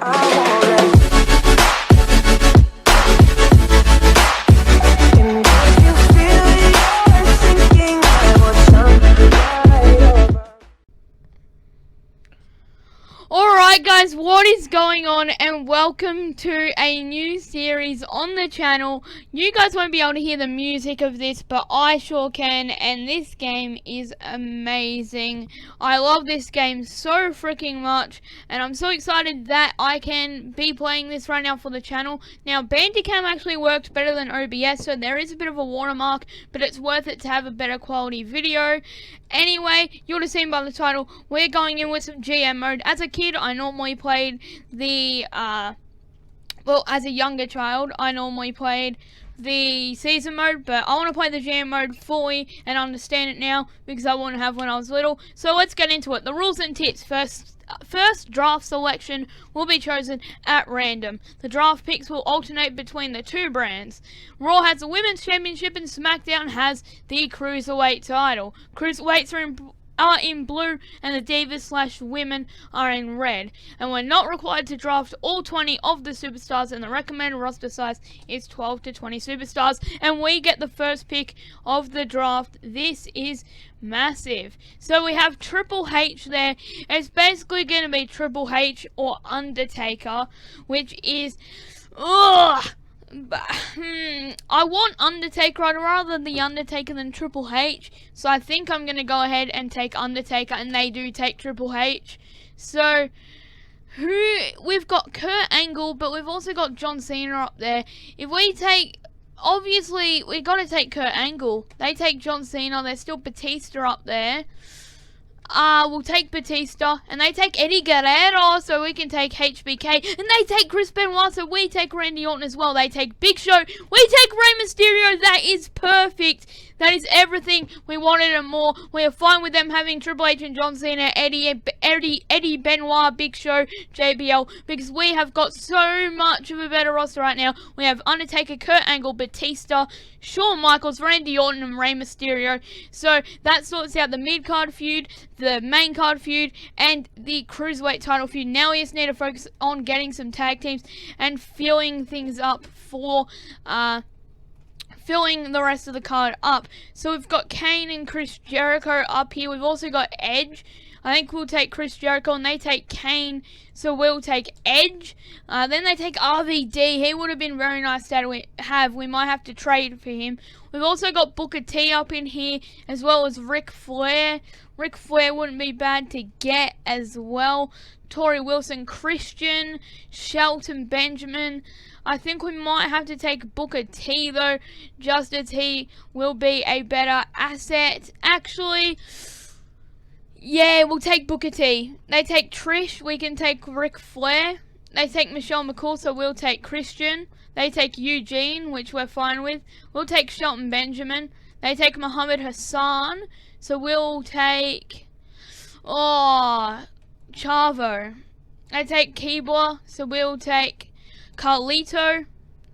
Alright guys, what is going on, and welcome to a new series on the channel. You guys won't be able to hear the music of this, but I sure can, and this game is amazing. I love this game so freaking much, and I'm so excited that I can be playing this right now for the channel. Now, Bandicam actually worked better than OBS, so there is a bit of a watermark, but it's worth it to have a better quality video. Anyway, you would have seen by the title, we're going in with some GM mode. As a kid, I normally played the, well, as a younger child, I normally played the season mode, but I want to play the GM mode fully and understand it now, because I want to have when I was little. So let's get into it. The rules and tips. First draft selection will be chosen at random. The draft picks will alternate between the two brands. Raw has the Women's Championship and SmackDown has the Cruiserweight title. Cruiserweights are in blue and the Divas/Women are in red. And we're not required to draft all 20 of the superstars, and the recommended roster size is 12 to 20 superstars. And we get the first pick of the draft. This is massive. So we have Triple H there. It's basically going to be Triple H or Undertaker, which is I want Undertaker. I'd rather the Undertaker than Triple H, so I think I'm going to go ahead and take Undertaker, and they do take Triple H. So we've got Kurt Angle, but we've also got John Cena up there. If we take, obviously, we got to take Kurt Angle. They take John Cena. There's still Batista up there. We'll take Batista, and they take Eddie Guerrero, so we can take HBK, and they take Chris Benoit, so we take Randy Orton as well. They take Big Show, we take Rey Mysterio. That is perfect. That is everything we wanted and more. We are fine with them having Triple H and John Cena, Eddie Benoit, Big Show, JBL, because we have got so much of a better roster right now. We have Undertaker, Kurt Angle, Batista, Shawn Michaels, Randy Orton, and Rey Mysterio. So that sorts out the mid-card feud, the main card feud, and the Cruiserweight title feud. Now we just need to focus on getting some tag teams and filling things up for, filling the rest of the card up. So we've got Kane and Chris Jericho up here. We've also got Edge. I think we'll take Chris Jericho, and they take Kane, so we'll take Edge. Then they take RVD. He would have been very nice to have. We might have to trade for him. We've also got Booker T up in here, as well as Ric Flair. Ric Flair wouldn't be bad to get as well. Tori Wilson, Christian, Shelton Benjamin. I think we might have to take Booker T though, just as he will be a better asset. Actually, yeah, we'll take Booker T. They take Trish, we can take Ric Flair. They take Michelle McCool, so we'll take Christian. They take Eugene, which we're fine with. We'll take Shelton Benjamin. They take Muhammad Hassan, so we'll take Chavo. They take Keebler, so we'll take Carlito.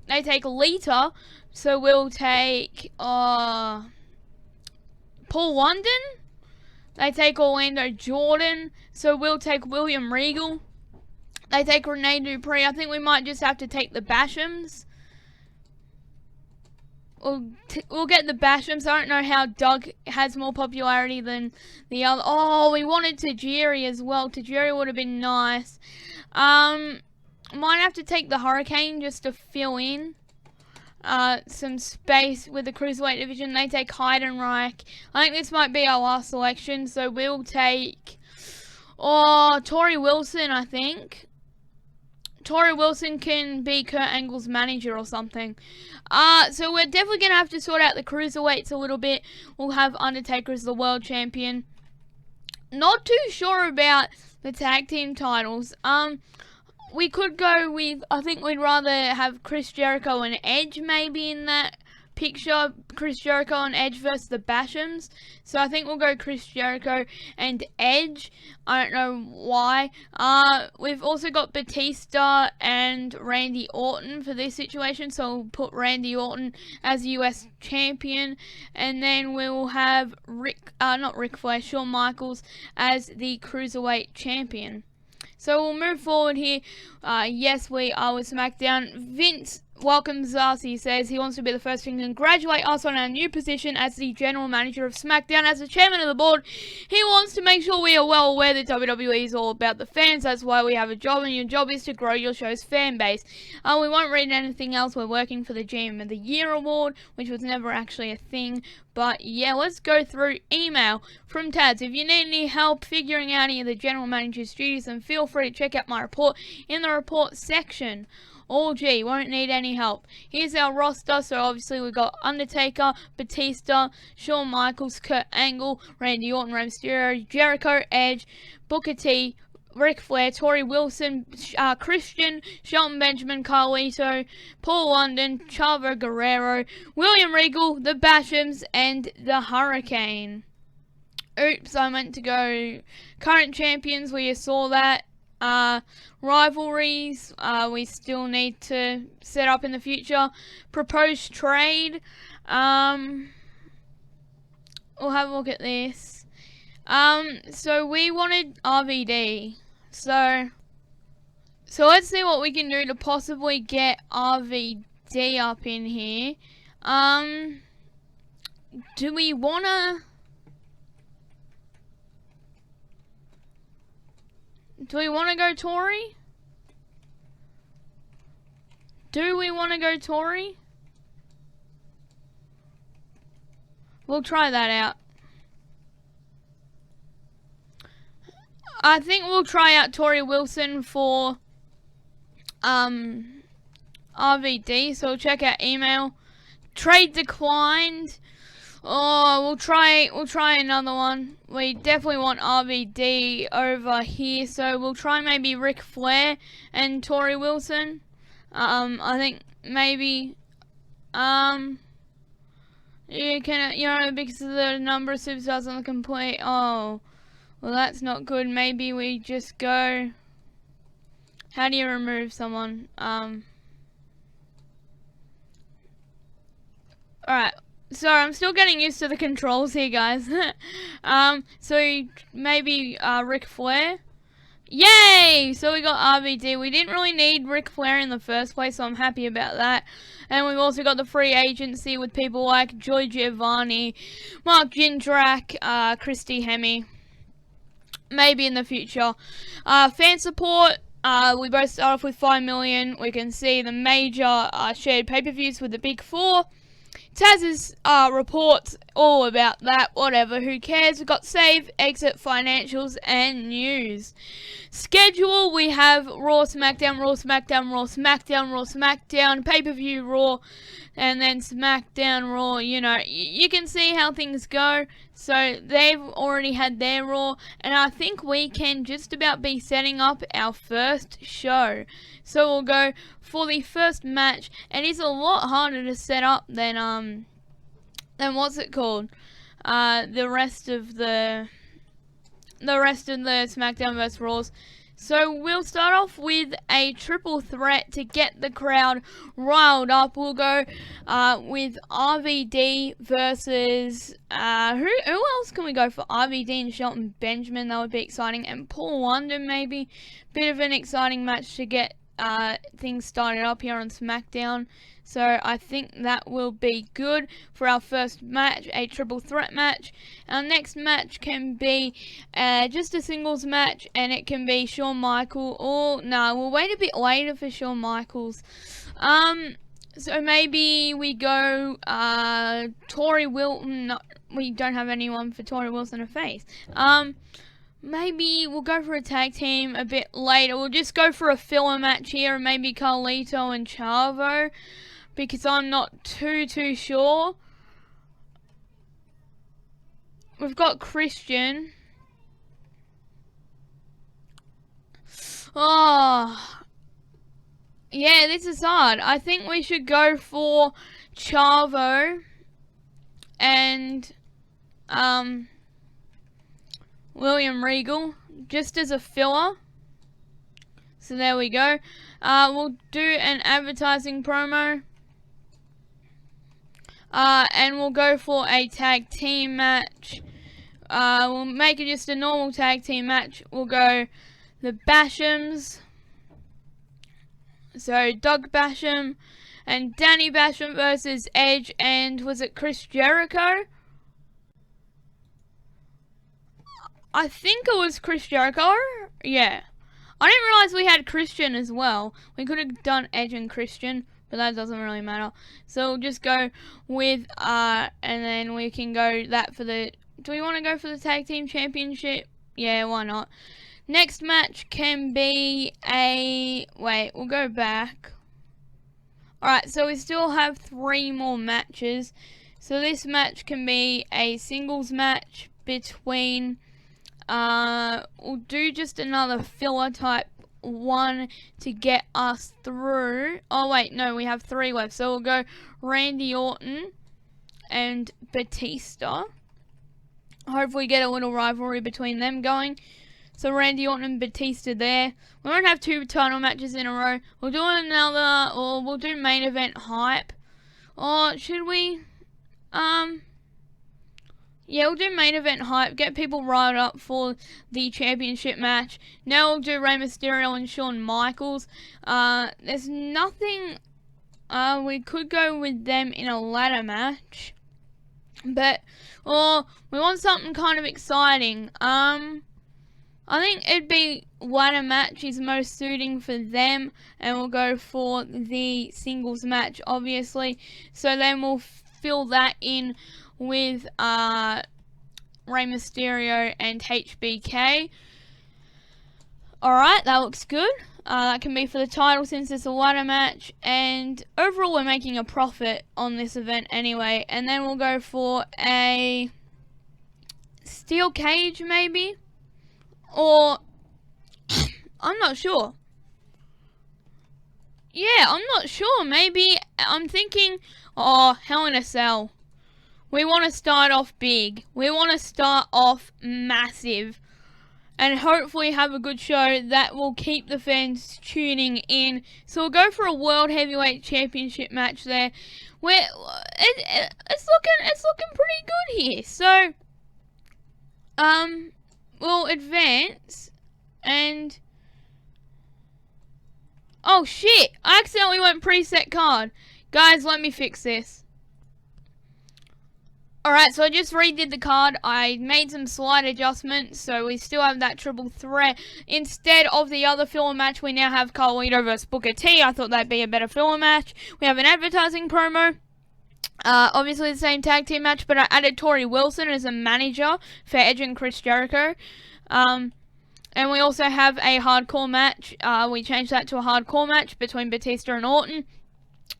They take Lita, so we'll take Paul London. They take Orlando Jordan, so we'll take William Regal. They take Rene Dupree. I think we might just have to take the Bashams. We'll get the Bashams. I don't know how Doug has more popularity than the other. Oh, we wanted Tajiri as well. Tajiri would have been nice. Might have to take the Hurricane just to fill in some space with the Cruiserweight division. They take Heidenreich. I think this might be our last selection, so we'll take Tori Wilson, I think. Tori Wilson can be Kurt Angle's manager or something. So we're definitely going to have to sort out the Cruiserweights a little bit. We'll have Undertaker as the world champion. Not too sure about the tag team titles. We could go with, I think we'd rather have Chris Jericho and Edge maybe in that picture. Chris Jericho and Edge versus the Bashams. So I think we'll go Chris Jericho and Edge. I don't know why. We've also got Batista and Randy Orton for this situation. So we'll put Randy Orton as US champion. And then we'll have not Ric Flair, Shawn Michaels as the Cruiserweight champion. So we'll move forward here. Yes, we are with SmackDown. Vince welcomes us. He says he wants to be the first to congratulate us on our new position as the general manager of SmackDown. As the chairman of the board, he wants to make sure we are well aware that WWE is all about the fans. That's why we have a job, and your job is to grow your show's fan base. We won't read anything else. We're working for the GM of the Year award, which was never actually a thing. But yeah, let's go through email from Taz. If you need any help figuring out any of the general manager's duties, then feel free to check out my report in the report section. All G, won't need any help. Here's our roster. So obviously we've got Undertaker, Batista, Shawn Michaels, Kurt Angle, Randy Orton, Rey Mysterio, Jericho, Edge, Booker T, Ric Flair, Tori Wilson, Christian, Shelton Benjamin, Carlito, Paul London, Chavo Guerrero, William Regal, the Bashams, and the Hurricane. Oops, I meant to go current champions. We saw that. Rivalries, we still need to set up in the future. Proposed trade, we'll have a look at this. So we wanted RVD, so let's see what we can do to possibly get RVD up in here. Do we wanna go Tory? Do we want to go Tory? We'll try that out. I think we'll try out Tori Wilson for RVD. So we'll check out email. Trade declined. Oh, we'll try another one. We definitely want RVD over here, so we'll try maybe Ric Flair and Tori Wilson. I think maybe you can, because of the number of superstars on the complete. Oh, well, that's not good. Maybe we just go. How do you remove someone? Alright. Sorry, I'm still getting used to the controls here, guys. So maybe Ric Flair. Yay! So we got RVD. We didn't really need Ric Flair in the first place, so I'm happy about that. And we've also got the free agency with people like Joy Giovanni, Mark Jindrak, Christy Hemme. Maybe in the future. Fan support. We both start off with 5 million. We can see the major shared pay-per-views with the big four. Taz's reports all about that, whatever, who cares. We've got save, exit, financials, and news. Schedule, we have Raw, SmackDown, Raw, SmackDown, Raw, SmackDown, Raw, SmackDown, pay-per-view, Raw, and then SmackDown, Raw. You know, you can see how things go. So they've already had their Raw, and I think we can just about be setting up our first show. So we'll go for the first match, and it's a lot harder to set up than what's it called? The rest of the SmackDown vs. Raws. So we'll start off with a triple threat to get the crowd riled up. We'll go with RVD versus who else can we go for? RVD and Shelton Benjamin. That would be exciting, and Paul London maybe. Bit of an exciting match to get things started up here on SmackDown. So I think that will be good for our first match, a triple threat match. Our next match can be just a singles match, and it can be Shawn Michaels. Or no, we'll wait a bit later for Shawn Michaels. So maybe we go Tori Wilson. No, we don't have anyone for Tori Wilson to face. Maybe we'll go for a tag team a bit later. We'll just go for a filler match here, and maybe Carlito and Chavo, because I'm not too sure. We've got Christian. Oh, yeah, this is hard. I think we should go for Chavo and William Regal, just as a filler. So there we go. We'll do an advertising promo. And we'll go for a tag team match. We'll make it just a normal tag team match. We'll go the Bashams. So Doug Basham and Danny Basham versus Edge and was it Chris Jericho? I think it was Chris Jericho. Yeah. I didn't realise we had Christian as well. We could have done Edge and Christian, but that doesn't really matter. So we'll just go with, and then we can go that for the... Do we want to go for the Tag Team Championship? Yeah, why not? Next match can be a... Wait, we'll go back. Alright, so we still have 3 more matches. So this match can be a singles match between... we'll do just another filler type one to get us through. Oh wait, no, we have 3 left. So we'll go Randy Orton and Batista. Hopefully get a little rivalry between them going. So Randy Orton and Batista there. We won't have 2 title matches in a row. We'll do another, or we'll do main event hype. Or should we? Yeah, we'll do main event hype, get people riled up for the championship match. Now we'll do Rey Mysterio and Shawn Michaels. There's nothing, we could go with them in a ladder match. But, we want something kind of exciting. I think it'd be ladder match is most suiting for them. And we'll go for the singles match, obviously. So then we'll fill that in with Rey Mysterio and HBK. Alright, that looks good. That can be for the title since it's a ladder match. And overall we're making a profit on this event anyway. And then we'll go for a steel cage maybe? Or I'm not sure. Yeah, I'm not sure. Maybe I'm thinking, Hell in a Cell. We want to start off big. We want to start off massive. And hopefully have a good show that will keep the fans tuning in. So we'll go for a World Heavyweight Championship match there. Where it's looking pretty good here. So we'll advance and oh shit, I accidentally went preset card. Guys, let me fix this. Alright, so I just redid the card. I made some slight adjustments, so we still have that triple threat. Instead of the other filler match, we now have Carlito versus Booker T. I thought that'd be a better filler match. We have an advertising promo. Obviously the same tag team match, but I added Tori Wilson as a manager for Edge and Chris Jericho. And we also have a hardcore match. We changed that to a hardcore match between Batista and Orton.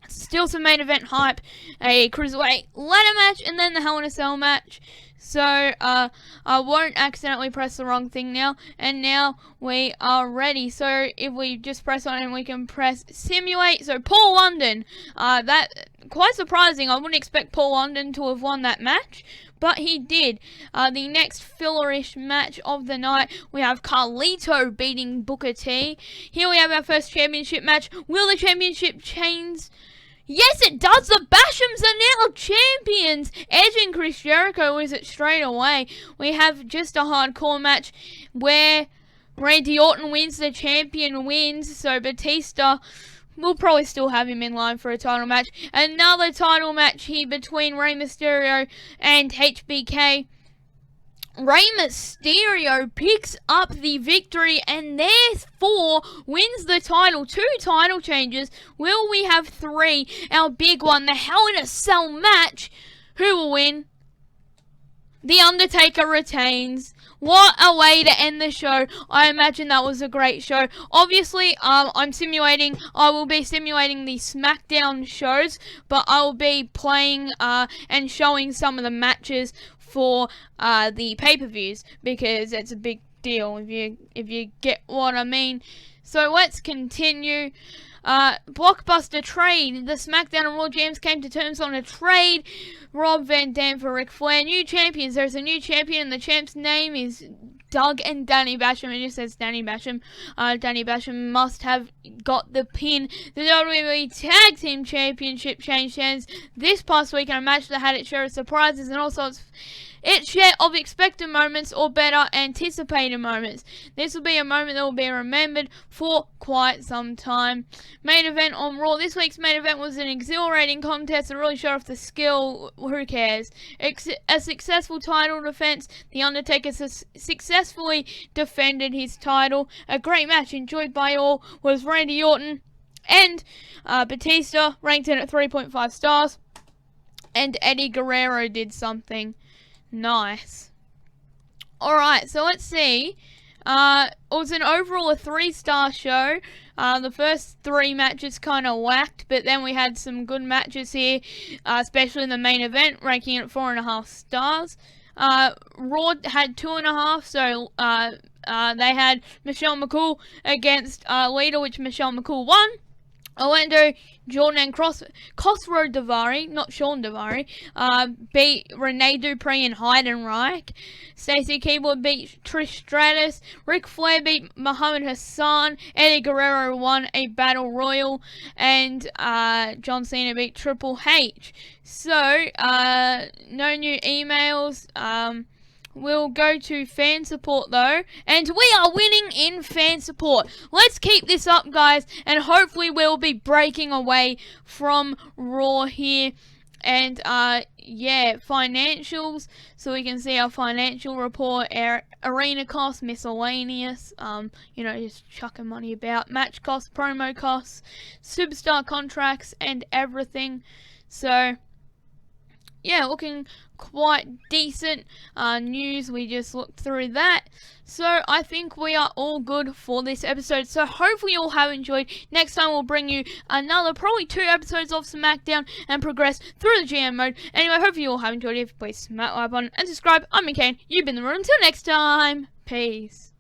Still some main event hype, a cruiserweight ladder match, and then the Hell in a Cell match. So, I won't accidentally press the wrong thing now. And now we are ready. So, if we just press on and we can press simulate. So, Paul London. That, quite surprising. I wouldn't expect Paul London to have won that match. But he did. The next fillerish match of the night, we have Carlito beating Booker T. Here we have our first championship match. Will the championship change? Yes, it does. The Bashams are now champions. Edge and Chris Jericho wins it straight away. We have just a hardcore match where Randy Orton wins, the champion wins. So Batista, we'll probably still have him in line for a title match. Another title match here between Rey Mysterio and HBK. Rey Mysterio picks up the victory and therefore wins the title. 2 title changes. Will we have 3? Our big one, the Hell in a Cell match. Who will win? The Undertaker retains. What a way to end the show. I imagine that was a great show. Obviously, I will be simulating the SmackDown shows, but I will be playing and showing some of the matches for the pay-per-views, because it's a big deal if you get what I mean. So let's continue. Blockbuster trade. The SmackDown and Raw Jams came to terms on a trade. Rob Van Dam for Ric Flair. New champions. There's a new champion, and the champ's name is Doug and Danny Basham. It just says Danny Basham. Danny Basham must have got the pin. The WWE Tag Team Championship changed hands this past week in a match that had its share of surprises and all sorts. its share of expected moments or better, anticipated moments. This will be a moment that will be remembered for quite some time. Main event on Raw. This week's main event was an exhilarating contest that really showed off the skill. Who cares? A successful title defense. The Undertaker successfully defended his title. A great match enjoyed by all was Randy Orton and Batista, ranked in at 3.5 stars. And Eddie Guerrero did something nice. Alright, so let's see. It was an overall a 3-star show. The first 3 matches kind of whacked, but then we had some good matches here, especially in the main event, ranking it at 4.5 stars. Raw had 2.5, so they had Michelle McCool against Lita, which Michelle McCool won. Orlando Jordan and Khosrow Davari, not Sean Davari, beat Renee Dupree and Heidenreich. Stacey Keibler beat Trish Stratus. Ric Flair beat Muhammad Hassan. Eddie Guerrero won a Battle Royal. And John Cena beat Triple H. So, no new emails. We'll go to fan support though, and we are winning in fan support. Let's keep this up, guys, and hopefully we'll be breaking away from Raw here. And yeah, financials, so we can see our financial report, our arena costs, miscellaneous, you know, just chucking money about, match costs, promo costs, superstar contracts, and everything. So yeah, looking quite decent. News, we just looked through that. So I think we are all good for this episode. So hopefully you all have enjoyed. Next time we'll bring you another, probably 2 episodes of SmackDown and progress through the GM mode. Anyway, hopefully you all have enjoyed. If you please smack the like button and subscribe. I'm McCain. You've been the room. Until next time. Peace.